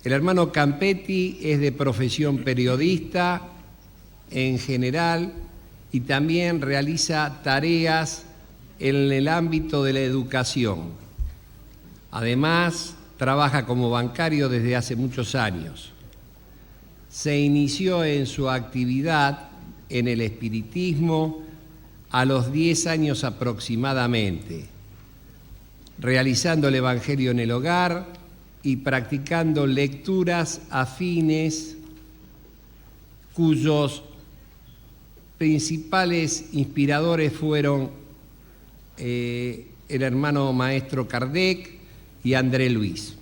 El hermano Campetti es de profesión periodista en general y también realiza tareas en el ámbito de la educación. Además, trabaja como bancario desde hace muchos años. Se inició en su actividad en el espiritismo a los 10 años aproximadamente, realizando el Evangelio en el hogar y practicando lecturas afines cuyos principales inspiradores fueron el hermano maestro Kardec y André Luis.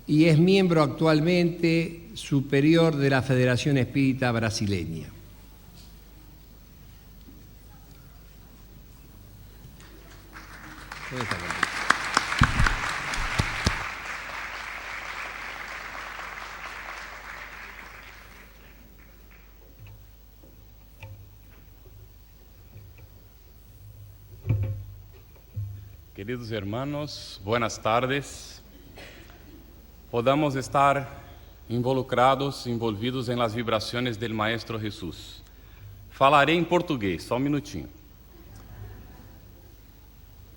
Y es miembro actualmente superior de la Federación Espírita Brasileña. Queridos hermanos, buenas tardes. Podamos estar envolvidos em las vibrações do Maestro Jesús. Falarei em português, só um minutinho.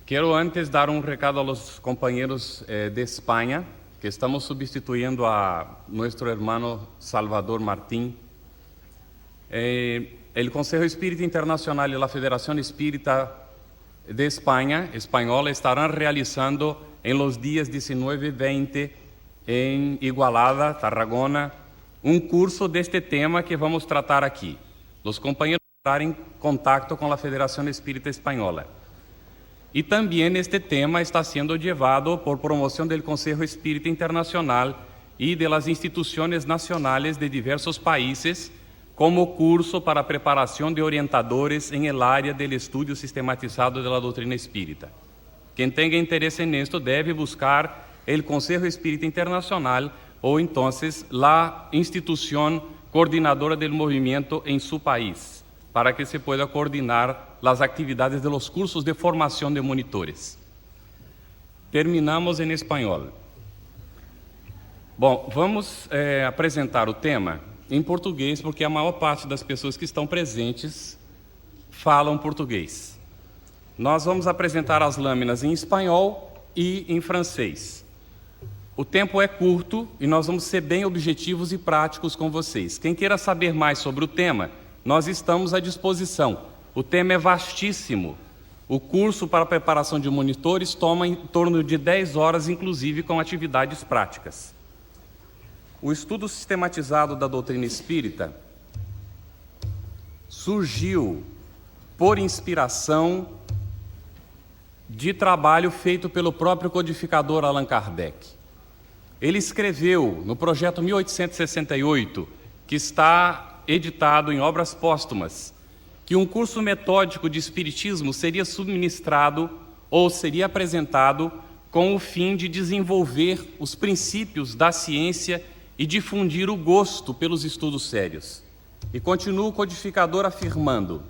Quero antes dar um recado a los compañeros de Espanha, que estamos substituindo a nuestro hermano Salvador Martín. El Consejo Espírita Internacional e a Federação Espírita de Espanha, espanhola, estarão realizando em los dias 19 e 20 em Igualada, Tarragona, um curso deste tema que vamos tratar aqui. Os companheiros estarão em contato com a Federação Espírita Espanhola. E também este tema está sendo levado por promoção do Consejo Espírita Internacional e de las instituições nacionais de diversos países, como curso para preparação de orientadores em el área del estudio sistematizado de la doutrina espírita. Quem tenha interesse nisto deve buscar el Consejo Espírita Internacional ou então la instituição coordenadora del movimento em su país, para que se pueda coordinar las actividades de los cursos de formação de monitores. Terminamos em espanhol. Bom, vamos apresentar o tema em português, porque a maior parte das pessoas que estão presentes falam português. Nós vamos apresentar as lâminas em espanhol e em francês. O tempo é curto e nós vamos ser bem objetivos e práticos com vocês. Quem queira saber mais sobre o tema, nós estamos à disposição. O tema é vastíssimo. O curso para preparação de monitores toma em torno de 10 horas, inclusive com atividades práticas. O estudo sistematizado da doutrina espírita surgiu por inspiração de trabalho feito pelo próprio codificador Allan Kardec. Ele escreveu no projeto 1868, que está editado em obras póstumas, que um curso metódico de espiritismo seria subministrado ou seria apresentado com o fim de desenvolver os princípios da ciência e difundir o gosto pelos estudos sérios. E continua o codificador afirmando: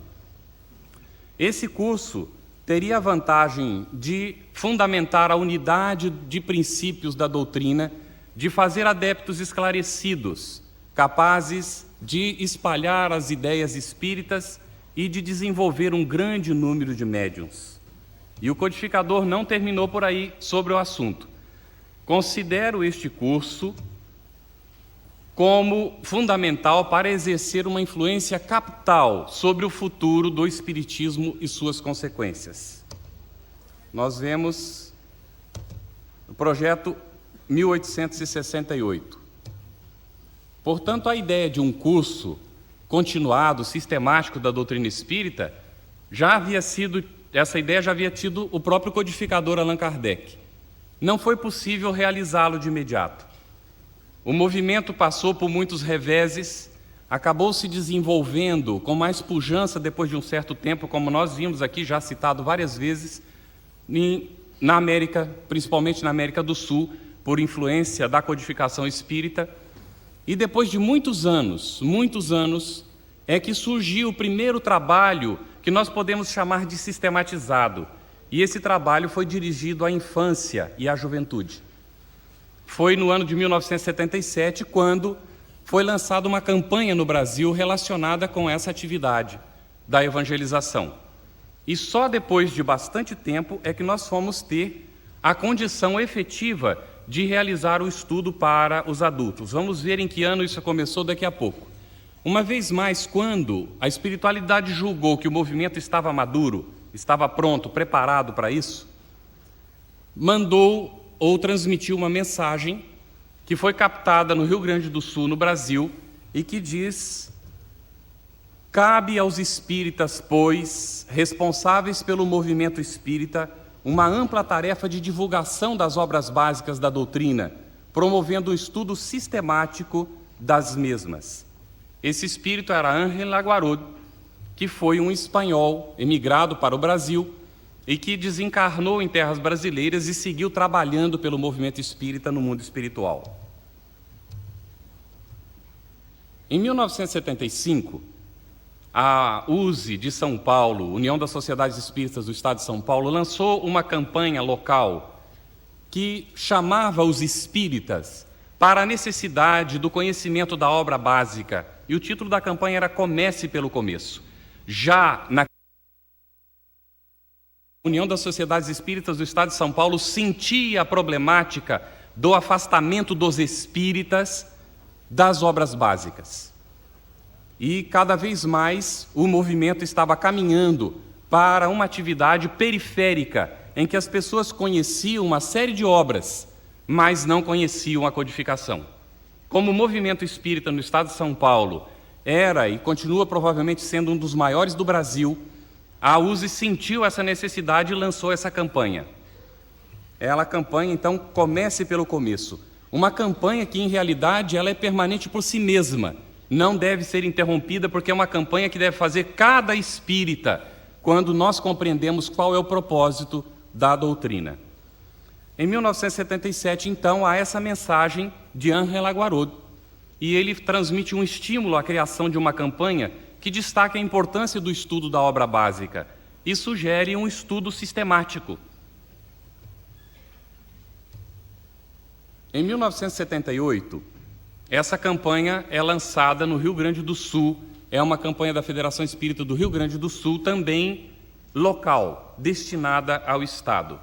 esse curso teria a vantagem de fundamentar a unidade de princípios da doutrina, de fazer adeptos esclarecidos, capazes de espalhar as ideias espíritas e de desenvolver um grande número de médiuns. E o codificador não terminou por aí sobre o assunto. Considero este curso como fundamental para exercer uma influência capital sobre o futuro do espiritismo e suas consequências. Nós vemos o projeto 1868. Portanto, a ideia de um curso continuado, sistemático da doutrina espírita, essa ideia já havia tido o próprio codificador Allan Kardec. Não foi possível realizá-lo de imediato. O movimento passou por muitos reveses, acabou se desenvolvendo com mais pujança depois de um certo tempo, como nós vimos aqui já citado várias vezes, na América, principalmente na América do Sul, por influência da codificação espírita. E depois de muitos anos, é que surgiu o primeiro trabalho que nós podemos chamar de sistematizado. E esse trabalho foi dirigido à infância e à juventude. foi no ano de 1977, quando foi lançada uma campanha no Brasil relacionada com essa atividade da evangelização. E só depois de bastante tempo é que nós fomos ter a condição efetiva de realizar o estudo para os adultos. Vamos ver em que ano isso começou daqui a pouco. Uma vez mais, quando a espiritualidade julgou que o movimento estava maduro, estava pronto, preparado para isso, mandou ou transmitiu uma mensagem que foi captada no Rio Grande do Sul, no Brasil, e que diz: cabe aos espíritas, pois, responsáveis pelo movimento espírita, uma ampla tarefa de divulgação das obras básicas da doutrina, promovendo um estudo sistemático das mesmas. Esse espírito era Ángel Aguarod, que foi um espanhol emigrado para o Brasil e que desencarnou em terras brasileiras e seguiu trabalhando pelo movimento espírita no mundo espiritual. Em 1975, a USE de São Paulo, União das Sociedades Espíritas do Estado de São Paulo, lançou uma campanha local que chamava os espíritas para a necessidade do conhecimento da obra básica. E o título da campanha era Comece pelo Começo. Já na União das Sociedades Espíritas do Estado de São Paulo sentia a problemática do afastamento dos espíritas das obras básicas. E cada vez mais o movimento estava caminhando para uma atividade periférica, em que as pessoas conheciam uma série de obras, mas não conheciam a codificação. Como o movimento espírita no estado de São Paulo era e continua provavelmente sendo um dos maiores do Brasil, a USE sentiu essa necessidade e lançou essa campanha. A campanha, então, Comece pelo Começo. Uma campanha que, em realidade, ela é permanente por si mesma. Não deve ser interrompida, porque é uma campanha que deve fazer cada espírita, quando nós compreendemos qual é o propósito da doutrina. Em 1977, então, há essa mensagem de Ángel Aguarod, e ele transmite um estímulo à criação de uma campanha que destaca a importância do estudo da obra básica e sugere um estudo sistemático. Em 1978, essa campanha é lançada no Rio Grande do Sul, é uma campanha da Federação Espírita do Rio Grande do Sul, também local, destinada ao Estado.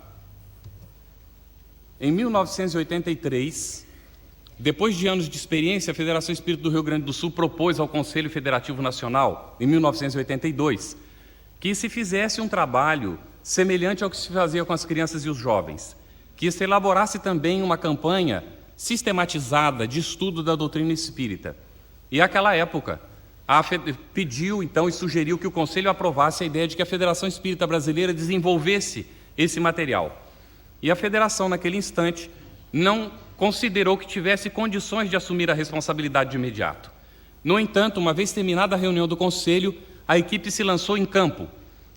Em 1983, depois de anos de experiência, a Federação Espírita do Rio Grande do Sul propôs ao Conselho Federativo Nacional, em 1982, que se fizesse um trabalho semelhante ao que se fazia com as crianças e os jovens, que se elaborasse também uma campanha sistematizada de estudo da doutrina espírita. E, naquela época, pediu, então, e sugeriu que o Conselho aprovasse a ideia de que a Federação Espírita Brasileira desenvolvesse esse material. E a Federação, naquele instante, não considerou que tivesse condições de assumir a responsabilidade de imediato. No entanto, uma vez terminada a reunião do Conselho, a equipe se lançou em campo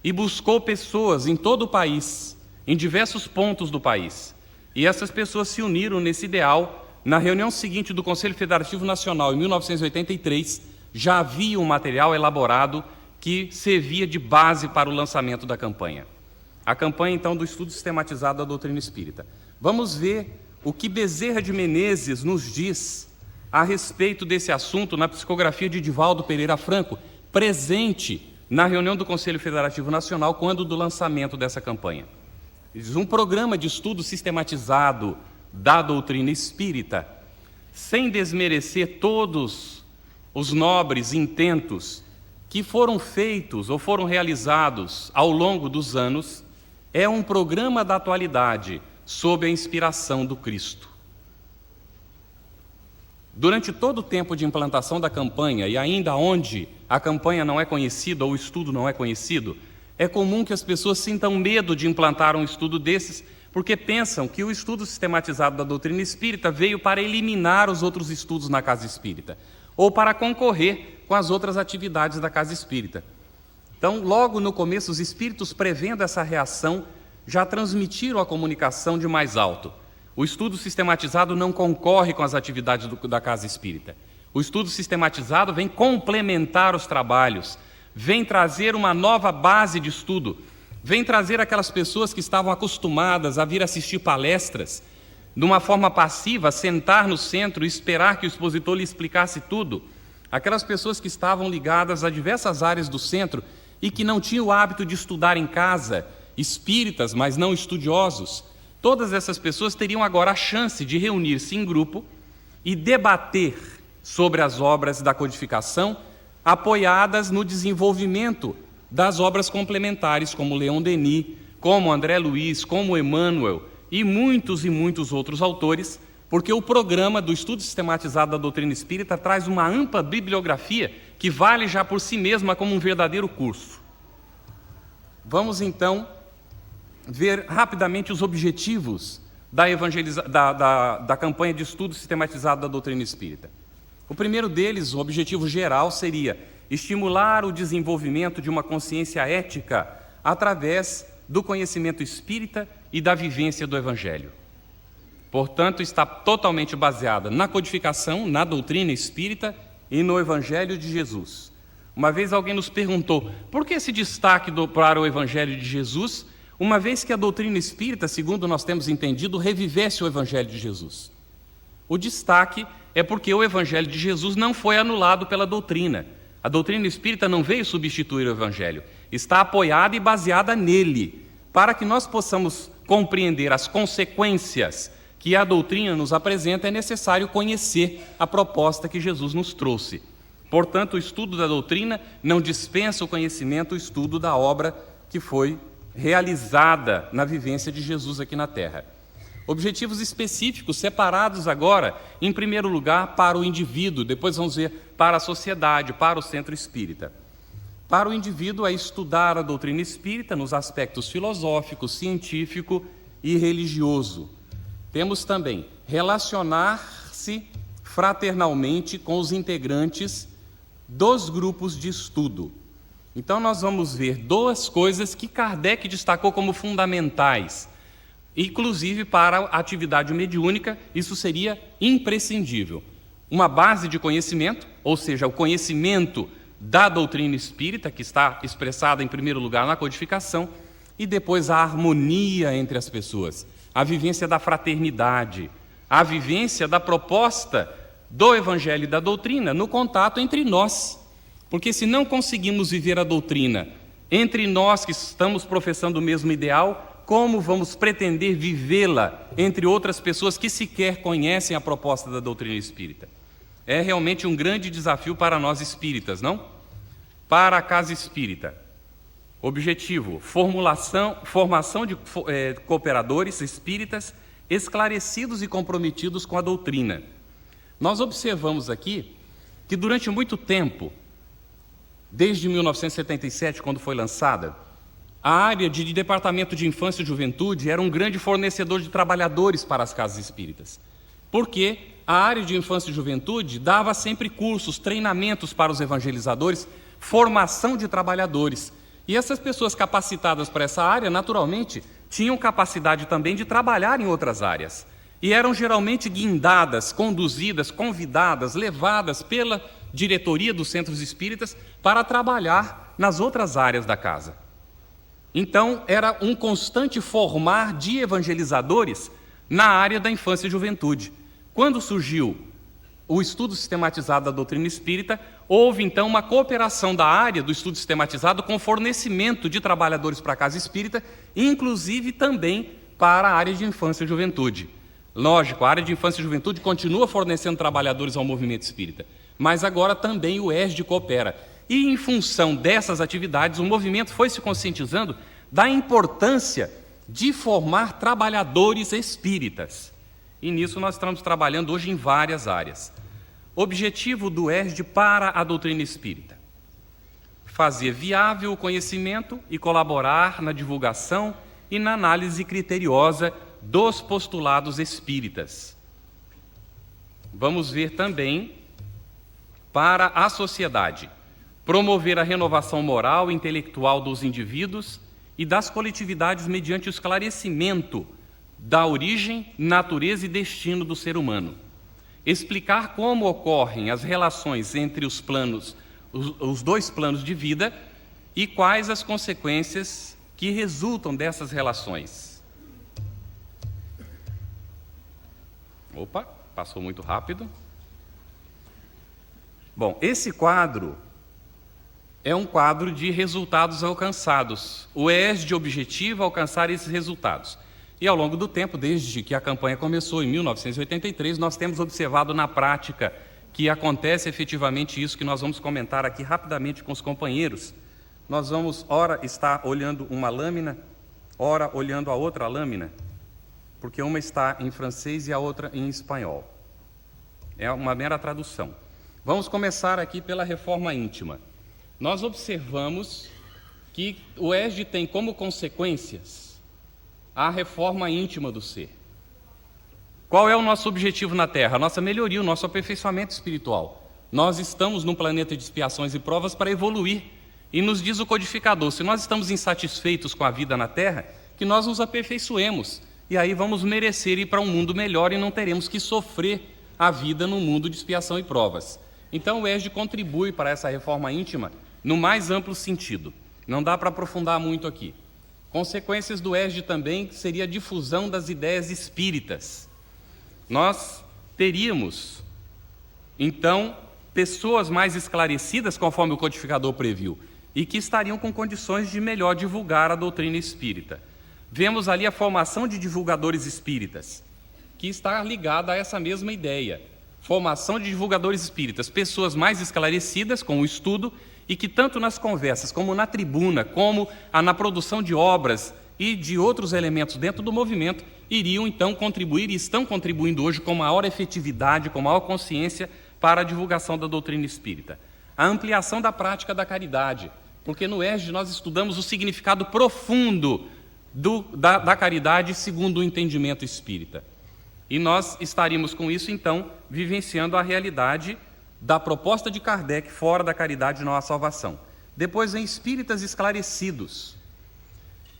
e buscou pessoas em todo o país, em diversos pontos do país. E essas pessoas se uniram nesse ideal. Na reunião seguinte do Conselho Federativo Nacional, em 1983, já havia um material elaborado que servia de base para o lançamento da campanha. A campanha, então, do estudo sistematizado da doutrina espírita. Vamos ver o que Bezerra de Menezes nos diz a respeito desse assunto na psicografia de Divaldo Pereira Franco, presente na reunião do Conselho Federativo Nacional, quando do lançamento dessa campanha. Diz: um programa de estudo sistematizado da doutrina espírita, sem desmerecer todos os nobres intentos que foram feitos ou foram realizados ao longo dos anos, é um programa da atualidade sob a inspiração do Cristo. Durante todo o tempo de implantação da campanha, e ainda onde a campanha não é conhecida ou o estudo não é conhecido, é comum que as pessoas sintam medo de implantar um estudo desses, porque pensam que o estudo sistematizado da doutrina espírita veio para eliminar os outros estudos na casa espírita, ou para concorrer com as outras atividades da casa espírita. Então, logo no começo, os espíritos, prevendo essa reação, já transmitiram a comunicação de mais alto. O estudo sistematizado não concorre com as atividades da casa espírita. O estudo sistematizado vem complementar os trabalhos, vem trazer uma nova base de estudo, vem trazer aquelas pessoas que estavam acostumadas a vir assistir palestras, de uma forma passiva, sentar no centro e esperar que o expositor lhe explicasse tudo. Aquelas pessoas que estavam ligadas a diversas áreas do centro e que não tinham o hábito de estudar em casa, espíritas, mas não estudiosos, todas essas pessoas teriam agora a chance de reunir-se em grupo e debater sobre as obras da codificação, apoiadas no desenvolvimento das obras complementares, como Leon Denis, como André Luiz, como Emmanuel e muitos outros autores, porque o programa do estudo sistematizado da doutrina espírita traz uma ampla bibliografia que vale já por si mesma como um verdadeiro curso. Vamos então ver rapidamente os objetivos da campanha de estudo sistematizado da doutrina espírita. O primeiro deles, o objetivo geral, seria estimular o desenvolvimento de uma consciência ética através do conhecimento espírita e da vivência do Evangelho. Portanto, está totalmente baseada na codificação, na doutrina espírita e no Evangelho de Jesus. Uma vez alguém nos perguntou, por que esse destaque para o Evangelho de Jesus, uma vez que a doutrina espírita, segundo nós temos entendido, revivesse o Evangelho de Jesus? O destaque é porque o Evangelho de Jesus não foi anulado pela doutrina. A doutrina espírita não veio substituir o Evangelho, está apoiada e baseada nele, para que nós possamos compreender as consequências que a doutrina nos apresenta, é necessário conhecer a proposta que Jesus nos trouxe. Portanto, o estudo da doutrina não dispensa o conhecimento, o estudo da obra que foi realizada na vivência de Jesus aqui na Terra. Objetivos específicos, separados agora, em primeiro lugar, para o indivíduo, depois vamos ver para a sociedade, para o centro espírita. Para o indivíduo é estudar a doutrina espírita nos aspectos filosófico, científico e religioso. Temos também relacionar-se fraternalmente com os integrantes dos grupos de estudo. Então nós vamos ver duas coisas que Kardec destacou como fundamentais. Inclusive para a atividade mediúnica, isso seria imprescindível. Uma base de conhecimento, ou seja, o conhecimento da doutrina espírita, que está expressada em primeiro lugar na codificação, e depois a harmonia entre as pessoas, a vivência da fraternidade, a vivência da proposta do Evangelho e da doutrina no contato entre nós. Porque se não conseguimos viver a doutrina entre nós que estamos professando o mesmo ideal, como vamos pretender vivê-la entre outras pessoas que sequer conhecem a proposta da doutrina espírita? É realmente um grande desafio para nós espíritas, não? Para a Casa Espírita. Objetivo: formação de cooperadores espíritas esclarecidos e comprometidos com a doutrina. Nós observamos aqui que durante muito tempo, desde 1977, quando foi lançada, a área de Departamento de Infância e Juventude era um grande fornecedor de trabalhadores para as casas espíritas. Porque a área de Infância e Juventude dava sempre cursos, treinamentos para os evangelizadores, formação de trabalhadores. E essas pessoas capacitadas para essa área, naturalmente, tinham capacidade também de trabalhar em outras áreas. E eram geralmente guindadas, conduzidas, convidadas, levadas pela diretoria dos centros espíritas para trabalhar nas outras áreas da casa. Então, era um constante formar de evangelizadores na área da infância e juventude. Quando surgiu o estudo sistematizado da doutrina espírita, houve então uma cooperação da área do estudo sistematizado com fornecimento de trabalhadores para a casa espírita, inclusive também para a área de infância e juventude. Lógico, a área de infância e juventude continua fornecendo trabalhadores ao movimento espírita, mas agora também o ESD coopera. E em função dessas atividades, o movimento foi se conscientizando da importância de formar trabalhadores espíritas. E nisso nós estamos trabalhando hoje em várias áreas. Objetivo do ESD para a doutrina espírita: fazer viável o conhecimento e colaborar na divulgação e na análise criteriosa dos postulados espíritas. Vamos ver também para a sociedade: promover a renovação moral e intelectual dos indivíduos e das coletividades mediante o esclarecimento da origem, natureza e destino do ser humano. Explicar como ocorrem as relações entre os dois planos de vida e quais as consequências que resultam dessas relações. Opa, passou muito rápido. Bom, esse quadro é um quadro de resultados alcançados. O ESD objetiva alcançar esses resultados. E ao longo do tempo, desde que a campanha começou em 1983, nós temos observado na prática que acontece efetivamente isso que nós vamos comentar aqui rapidamente com os companheiros. Nós vamos, ora, estar olhando uma lâmina, ora, olhando a outra lâmina, porque uma está em francês e a outra em espanhol. É uma mera tradução. Vamos começar aqui pela reforma íntima. Nós observamos que o ESD tem como consequências a reforma íntima do ser. Qual é o nosso objetivo na Terra? A nossa melhoria, o nosso aperfeiçoamento espiritual. Nós estamos num planeta de expiações e provas para evoluir. E nos diz o codificador, se nós estamos insatisfeitos com a vida na Terra, que nós nos aperfeiçoemos. E aí vamos merecer ir para um mundo melhor e não teremos que sofrer a vida no mundo de expiação e provas. Então o ESD contribui para essa reforma íntima no mais amplo sentido. Não dá para aprofundar muito aqui. Consequências do ESD também seria a difusão das ideias espíritas. Nós teríamos, então, pessoas mais esclarecidas, conforme o codificador previu, e que estariam com condições de melhor divulgar a doutrina espírita. Vemos ali a formação de divulgadores espíritas, que está ligada a essa mesma ideia. Formação de divulgadores espíritas, pessoas mais esclarecidas com o estudo e que tanto nas conversas, como na tribuna, como na produção de obras e de outros elementos dentro do movimento, iriam então contribuir e estão contribuindo hoje com maior efetividade, com maior consciência para a divulgação da doutrina espírita. A ampliação da prática da caridade, porque no ESD nós estudamos o significado profundo da caridade segundo o entendimento espírita. E nós estaríamos com isso, então, vivenciando a realidade da proposta de Kardec fora da caridade não há salvação. Depois vem espíritas esclarecidos.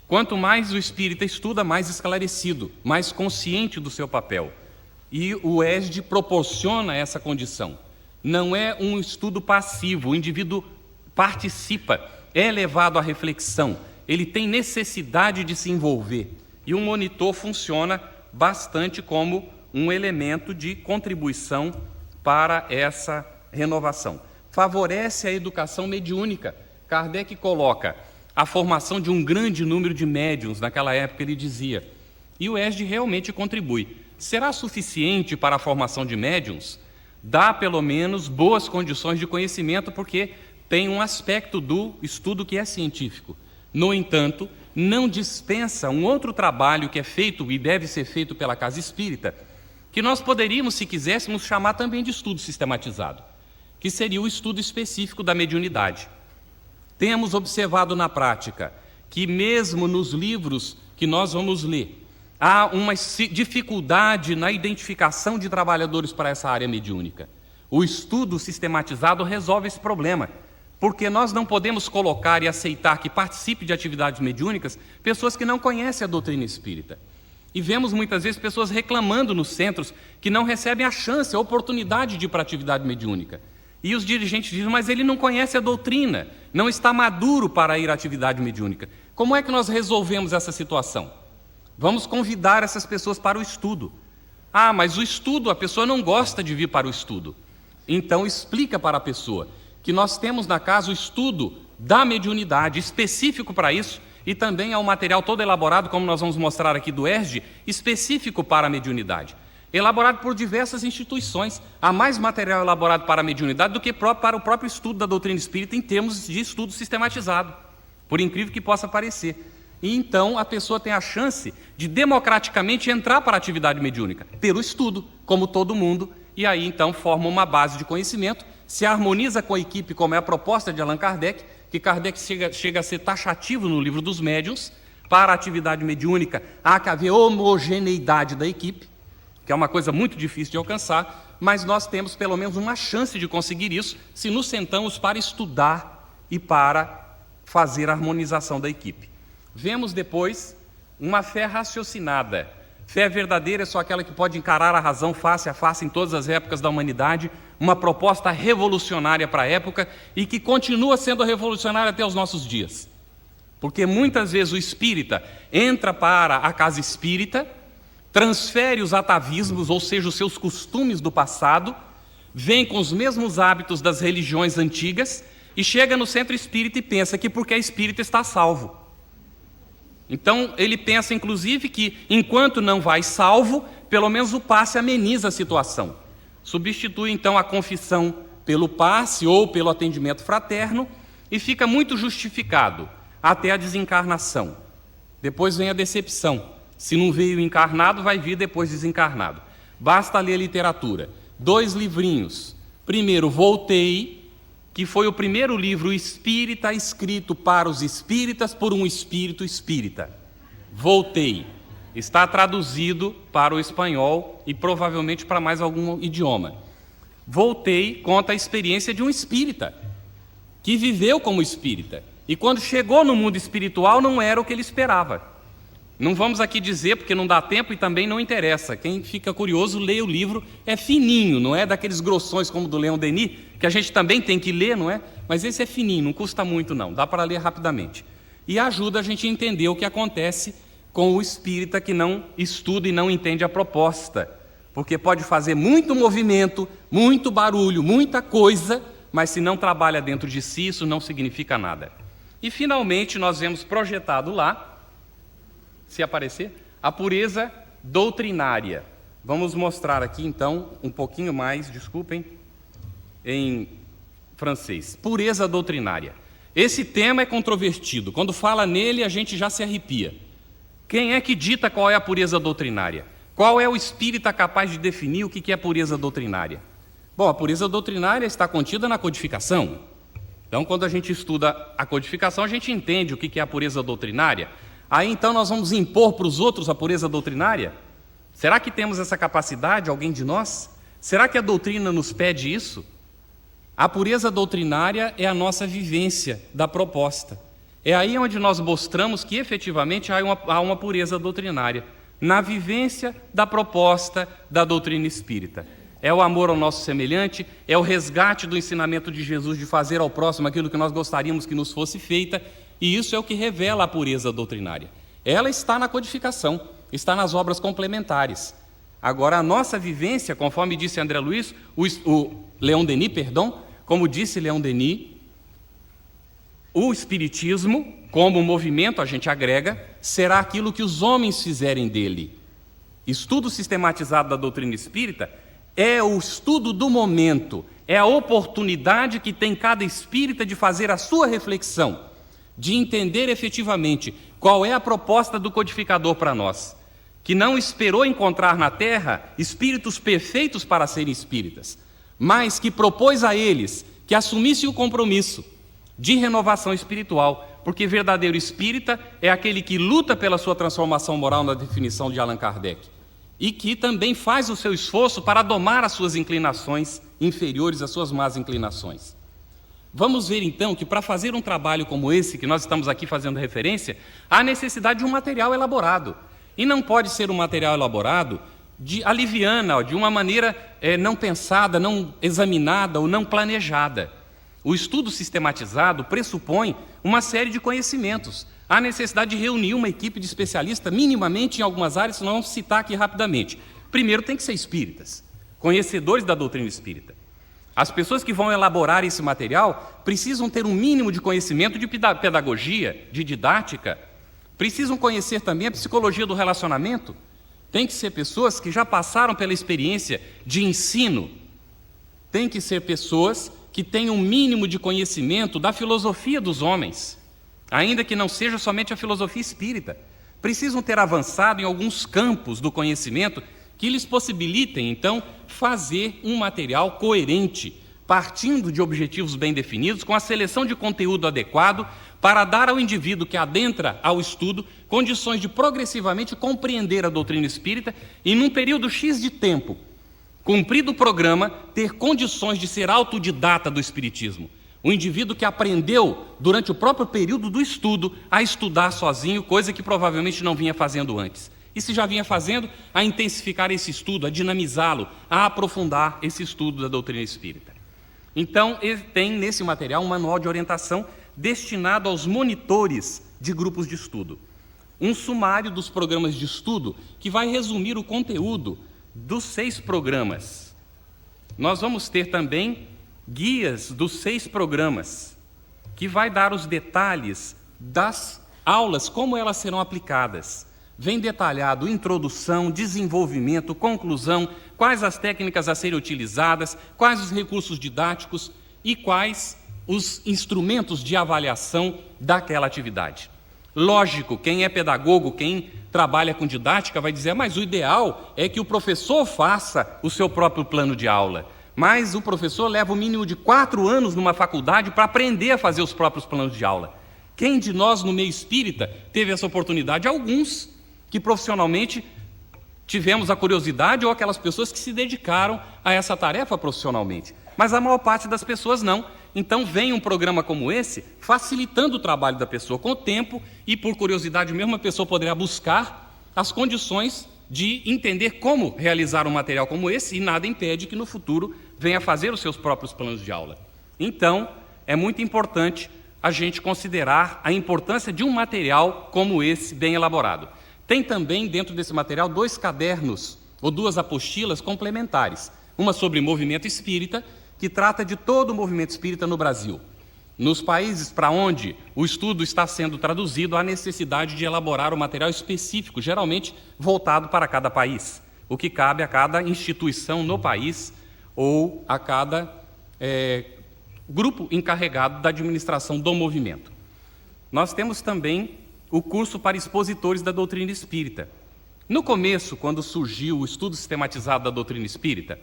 Quanto mais o espírita estuda, mais esclarecido, mais consciente do seu papel. E o ESD proporciona essa condição. Não é um estudo passivo, o indivíduo participa, é levado à reflexão, ele tem necessidade de se envolver. E o monitor funciona bastante como um elemento de contribuição para essa renovação. Favorece a educação mediúnica. Kardec coloca a formação de um grande número de médiuns, naquela época ele dizia, e o ESD realmente contribui. Será suficiente para a formação de médiuns? Dá pelo menos boas condições de conhecimento, porque tem um aspecto do estudo que é científico. No entanto, não dispensa um outro trabalho que é feito e deve ser feito pela Casa Espírita, que nós poderíamos, se quiséssemos, chamar também de estudo sistematizado, que seria o estudo específico da mediunidade. Temos observado na prática que mesmo nos livros que nós vamos ler, há uma dificuldade na identificação de trabalhadores para essa área mediúnica. O estudo sistematizado resolve esse problema, porque nós não podemos colocar e aceitar que participe de atividades mediúnicas pessoas que não conhecem a doutrina espírita. E vemos muitas vezes pessoas reclamando nos centros que não recebem a chance, a oportunidade de ir para a atividade mediúnica. E os dirigentes dizem, mas ele não conhece a doutrina, não está maduro para ir à atividade mediúnica. Como é que nós resolvemos essa situação? Vamos convidar essas pessoas para o estudo. Ah, mas o estudo, a pessoa não gosta de vir para o estudo. Então explica para a pessoa que nós temos na casa o estudo da mediunidade específico para isso, e também há um material todo elaborado, como nós vamos mostrar aqui do ESD, específico para a mediunidade, elaborado por diversas instituições. Há mais material elaborado para a mediunidade do que para o próprio estudo da doutrina espírita em termos de estudo sistematizado, por incrível que possa parecer. E então a pessoa tem a chance de democraticamente entrar para a atividade mediúnica, pelo estudo, como todo mundo, e aí então forma uma base de conhecimento, se harmoniza com a equipe, como é a proposta de Allan Kardec, que Kardec chega a ser taxativo no livro dos médiuns. Para a atividade mediúnica há que haver homogeneidade da equipe, que é uma coisa muito difícil de alcançar, mas nós temos pelo menos uma chance de conseguir isso se nos sentamos para estudar e para fazer a harmonização da equipe. Vemos depois uma fé raciocinada. Fé verdadeira é só aquela que pode encarar a razão face a face em todas as épocas da humanidade, uma proposta revolucionária para a época e que continua sendo revolucionária até os nossos dias. Porque muitas vezes o espírita entra para a casa espírita, transfere os atavismos, ou seja, os seus costumes do passado, vem com os mesmos hábitos das religiões antigas e chega no centro espírita e pensa que porque é espírita está salvo. Então ele pensa inclusive que enquanto não vai salvo, pelo menos o passe ameniza a situação. Substitui então a confissão pelo passe ou pelo atendimento fraterno e fica muito justificado até a desencarnação. Depois vem a decepção. Se não veio encarnado, vai vir depois desencarnado. Basta ler a literatura. 2 livrinhos. Primeiro, Voltei, que foi o primeiro livro espírita escrito para os espíritas por um espírito espírita. Voltei. Está traduzido para o espanhol e provavelmente para mais algum idioma. Voltei conta a experiência de um espírita, que viveu como espírita. E quando chegou no mundo espiritual, não era o que ele esperava. Não vamos aqui dizer, porque não dá tempo e também não interessa. Quem fica curioso, lê o livro. É fininho, não é daqueles grossões como do Leon Denis, que a gente também tem que ler, não é? Mas esse é fininho, não custa muito não, dá para ler rapidamente. E ajuda a gente a entender o que acontece com o espírita que não estuda e não entende a proposta. Porque pode fazer muito movimento, muito barulho, muita coisa, mas se não trabalha dentro de si, isso não significa nada. E finalmente nós vemos projetado lá, se aparecer, a pureza doutrinária. Vamos mostrar aqui então um pouquinho mais, desculpem, em francês. Pureza doutrinária. Esse tema é controvertido. Quando fala nele, a gente já se arrepia. Quem é que dita qual é a pureza doutrinária? Qual é o espírita capaz de definir o que é pureza doutrinária? Bom, a pureza doutrinária está contida na codificação. Então, quando a gente estuda a codificação, a gente entende o que é a pureza doutrinária. Aí, então, nós vamos impor para os outros a pureza doutrinária? Será que temos essa capacidade, alguém de nós? Será que a doutrina nos pede isso? A pureza doutrinária é a nossa vivência da proposta. É aí onde nós mostramos que, efetivamente, há uma pureza doutrinária. Na vivência da proposta da doutrina espírita. É o amor ao nosso semelhante, é o resgate do ensinamento de Jesus de fazer ao próximo aquilo que nós gostaríamos que nos fosse feita, e isso é o que revela a pureza doutrinária. Ela está na codificação, está nas obras complementares. Agora, a nossa vivência, conforme disse André Luiz, Leon Denis, como disse Leon Denis, o Espiritismo, como movimento, a gente agrega, será aquilo que os homens fizerem dele. Estudo sistematizado da doutrina espírita é o estudo do momento, é a oportunidade que tem cada espírita de fazer a sua reflexão, de entender efetivamente qual é a proposta do codificador para nós, que não esperou encontrar na Terra espíritos perfeitos para serem espíritas, mas que propôs a eles que assumissem o compromisso de renovação espiritual, porque verdadeiro espírita é aquele que luta pela sua transformação moral na definição de Allan Kardec, e que também faz o seu esforço para domar as suas inclinações inferiores, as suas más inclinações. Vamos ver então que para fazer um trabalho como esse, que nós estamos aqui fazendo referência, há necessidade de um material elaborado. E não pode ser um material elaborado aliviana, de uma maneira não pensada, não examinada ou não planejada. O estudo sistematizado pressupõe uma série de conhecimentos. Há necessidade de reunir uma equipe de especialistas, minimamente em algumas áreas, nós vamos citar aqui rapidamente. Primeiro, tem que ser espíritas, conhecedores da doutrina espírita. As pessoas que vão elaborar esse material precisam ter um mínimo de conhecimento de pedagogia, de didática, precisam conhecer também a psicologia do relacionamento. Tem que ser pessoas que já passaram pela experiência de ensino, tem que ser pessoas que tenham um mínimo de conhecimento da filosofia dos homens, ainda que não seja somente a filosofia espírita. Precisam ter avançado em alguns campos do conhecimento que lhes possibilitem, então, fazer um material coerente, partindo de objetivos bem definidos, com a seleção de conteúdo adequado, para dar ao indivíduo que adentra ao estudo condições de progressivamente compreender a doutrina espírita e, num período X de tempo, cumprido o programa, ter condições de ser autodidata do espiritismo. O indivíduo que aprendeu, durante o próprio período do estudo, a estudar sozinho, coisa que provavelmente não vinha fazendo antes. E se já vinha fazendo, a intensificar esse estudo, a dinamizá-lo, a aprofundar esse estudo da doutrina espírita. Então, ele tem nesse material um manual de orientação destinado aos monitores de grupos de estudo. um sumário dos programas de estudo que vai resumir o conteúdo dos 6 programas. Nós vamos ter também guias dos 6 programas, que vai dar os detalhes das aulas, como elas serão aplicadas. Vem detalhado introdução, desenvolvimento, conclusão, quais as técnicas a serem utilizadas, quais os recursos didáticos e quais os instrumentos de avaliação daquela atividade. Lógico, quem é pedagogo, quem trabalha com didática vai dizer, mas o ideal é que o professor faça o seu próprio plano de aula. Mas o professor leva o mínimo de 4 anos numa faculdade para aprender a fazer os próprios planos de aula. Quem de nós no meio espírita teve essa oportunidade? Alguns que profissionalmente tivemos a curiosidade ou aquelas pessoas que se dedicaram a essa tarefa profissionalmente. Mas a maior parte das pessoas não. Então vem um programa como esse, facilitando o trabalho da pessoa com o tempo e por curiosidade mesmo a pessoa poderá buscar as condições de entender como realizar um material como esse e nada impede que no futuro venha fazer os seus próprios planos de aula. Então, é muito importante a gente considerar a importância de um material como esse, bem elaborado. Tem também dentro desse material 2 cadernos ou 2 apostilas complementares. Uma sobre movimento espírita, que trata de todo o movimento espírita no Brasil. Nos países para onde o estudo está sendo traduzido, há necessidade de elaborar um material específico, geralmente voltado para cada país, o que cabe a cada instituição no país ou a cada grupo encarregado da administração do movimento. Nós temos também o curso para expositores da doutrina espírita. No começo, quando surgiu o estudo sistematizado da doutrina espírita,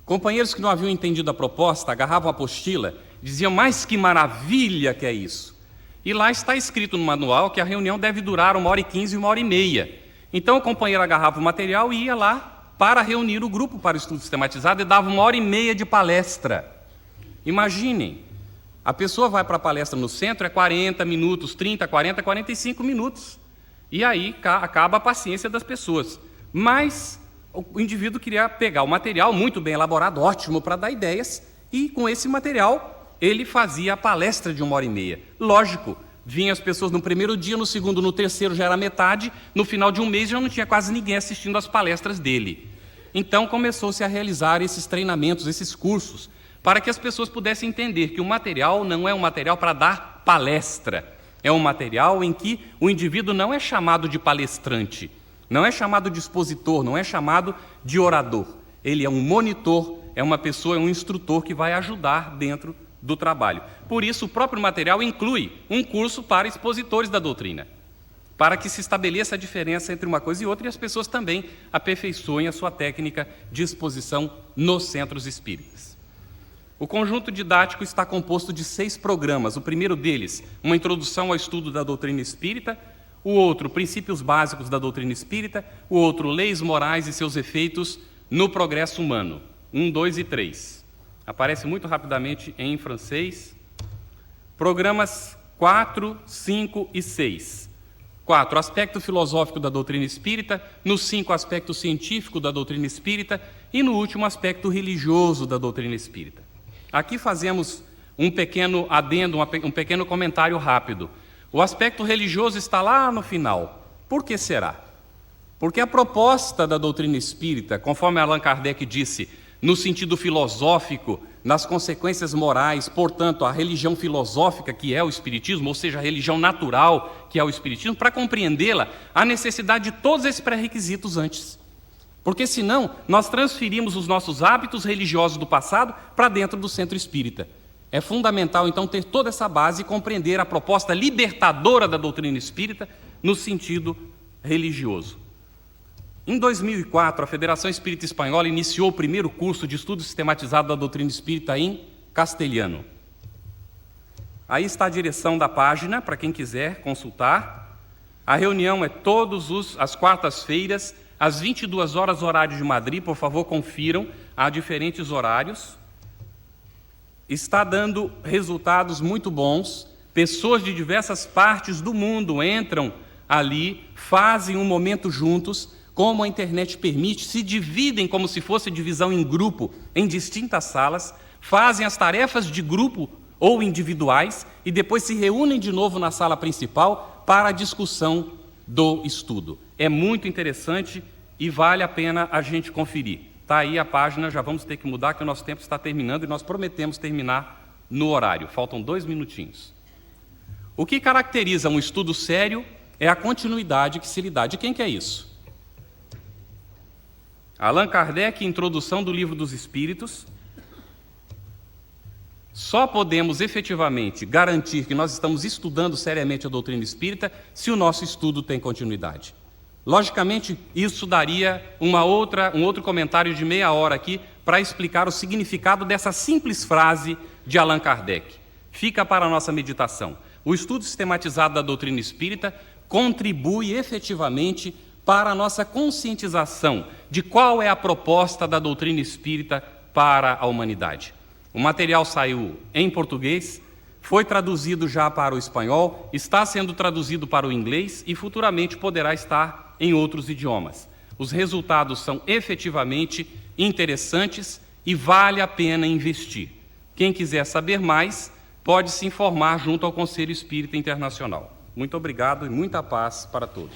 companheiros que não haviam entendido a proposta agarravam a apostila e diziam, mas que maravilha que é isso. E lá está escrito no manual que a reunião deve durar 1h15 e 1h30. Então o companheiro agarrava o material e ia lá para reunir o grupo para o estudo sistematizado e dava 1h30 de palestra. Imaginem, a pessoa vai para a palestra no centro, é 40 minutos, 30, 40, 45 minutos. E aí acaba a paciência das pessoas. Mas o indivíduo queria pegar o material muito bem elaborado, ótimo para dar ideias, e com esse material ele fazia a palestra de 1h30. Lógico, vinham as pessoas no primeiro dia, no segundo, no terceiro já era metade, no final de um mês já não tinha quase ninguém assistindo às palestras dele. Então começou-se a realizar esses treinamentos, esses cursos, para que as pessoas pudessem entender que o material não é um material para dar palestra, é um material em que o indivíduo não é chamado de palestrante, não é chamado de expositor, não é chamado de orador. Ele é um monitor, é uma pessoa, é um instrutor que vai ajudar dentro do trabalho. Por isso, o próprio material inclui um curso para expositores da doutrina, para que se estabeleça a diferença entre uma coisa e outra e as pessoas também aperfeiçoem a sua técnica de exposição nos centros espíritas. O conjunto didático está composto de 6 programas. O primeiro deles, uma introdução ao estudo da doutrina espírita. O outro, princípios básicos da doutrina espírita. O outro, leis morais e seus efeitos no progresso humano. 1, 2 e 3. Aparece muito rapidamente em francês. Programas 4, 5 e 6. 4, aspecto filosófico da doutrina espírita. No 5, aspecto científico da doutrina espírita. E no último, aspecto religioso da doutrina espírita. Aqui fazemos um pequeno adendo, um pequeno comentário rápido. O aspecto religioso está lá no final. Por que será? Porque a proposta da doutrina espírita, conforme Allan Kardec disse, no sentido filosófico, nas consequências morais, portanto, a religião filosófica, que é o espiritismo, ou seja, a religião natural, que é o espiritismo, para compreendê-la, há necessidade de todos esses pré-requisitos antes. Porque senão nós transferimos os nossos hábitos religiosos do passado para dentro do centro espírita. É fundamental, então, ter toda essa base e compreender a proposta libertadora da doutrina espírita no sentido religioso. Em 2004, a Federação Espírita Espanhola iniciou o primeiro curso de estudo sistematizado da doutrina espírita em castelhano. Aí está a direção da página, para quem quiser consultar. A reunião é as quartas-feiras, às 22 horas, horário de Madrid. Por favor, confiram, há diferentes horários. Está dando resultados muito bons. Pessoas de diversas partes do mundo entram ali, fazem um momento juntos, como a internet permite, se dividem como se fosse divisão em grupo, em distintas salas, fazem as tarefas de grupo ou individuais e depois se reúnem de novo na sala principal para a discussão do estudo. É muito interessante e vale a pena a gente conferir. Está aí a página, já vamos ter que mudar, que o nosso tempo está terminando e nós prometemos terminar no horário. Faltam 2 minutinhos. O que caracteriza um estudo sério é a continuidade que se lhe dá. De quem que é isso? Allan Kardec, Introdução do Livro dos Espíritos. Só podemos efetivamente garantir que nós estamos estudando seriamente a doutrina espírita se o nosso estudo tem continuidade. Logicamente, isso daria um outro comentário de meia hora aqui para explicar o significado dessa simples frase de Allan Kardec. Fica para a nossa meditação. O estudo sistematizado da doutrina espírita contribui efetivamente para a nossa conscientização de qual é a proposta da doutrina espírita para a humanidade. O material saiu em português, foi traduzido já para o espanhol, está sendo traduzido para o inglês e futuramente poderá estar em outros idiomas. Os resultados são efetivamente interessantes e vale a pena investir. Quem quiser saber mais, pode se informar junto ao Conselho Espírita Internacional. Muito obrigado e muita paz para todos.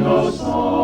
Nos